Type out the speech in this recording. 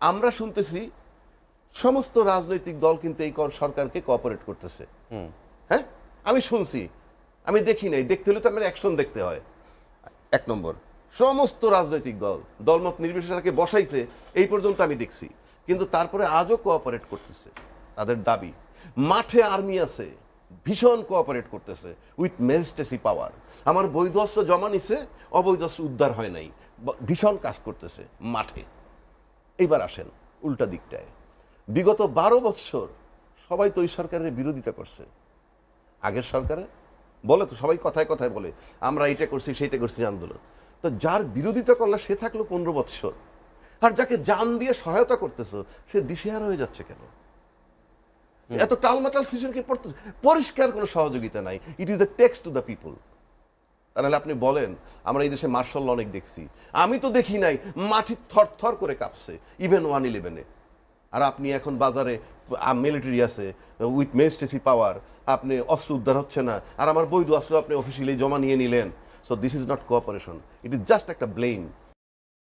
আমরা শুনতেছি সমস্ত রাজনৈতিক দল কিন্তু এই সরকারকে কোঅপারেট করতেছে। হ্যাঁ, আমি শুনছি, আমি দেখি নাই, দেখতে হলে তো আমার অ্যাকশন দেখতে হয়। এক নম্বর, সমস্ত রাজনৈতিক দল দলমত নির্বিশেষে তাকে বসাইছে এই পর্যন্ত আমি দেখছি, কিন্তু তারপরে আজও কোঅপারেট করতেছে। তাদের দাবি মাঠে আর্মি আছে, ভীষণ কোঅপারেট করতেছে উইথ ম্যাজিস্ট্রেসি পাওয়ার। আমার বৈধ অস্ত্র জমা নিছে, অবৈধ অস্ত্র উদ্ধার হয় নাই, ভীষণ কাজ করতেছে মাঠে। এইবার আসেন উল্টা দিকটায়, বিগত 12 বৎসর সবাই তো ওই সরকারের বিরোধিতা করছে। আগের সরকারে বলে তো, সবাই কথায় কথায় বলে আমরা এইটা করছি সেইটা করছি আন্দোলন। তো যার বিরোধিতা করলে সে থাকলো 15 বৎসর, আর যাকে জান দিয়ে সহায়তা করতেছো সে দিশেহারা হয়ে যাচ্ছে কেন? এত টালমাটাল সিচুয়েশনকে পড়তে পরিষ্কার কোনো সহযোগিতা নাই। It is a text to the people. তাহলে আপনি বলেন, আমরা এই দেশে মার্শাল ল অনেক দেখছি, আমি তো দেখি নাই মাটি থর থর করে কাঁপছে ইভেন 1/11-এ। আর আপনি এখন বাজারে মিলিটারি আছে উইথ ম্যাজিস্ট্রেসি পাওয়ার, আপনি অস্ত্র উদ্ধার হচ্ছে না, আর আমার বৈধ অস্ত্র আপনি অফিসিয়ালি জমা নিয়ে নিলেন। So this is not cooperation, it is just একটা ব্লেম।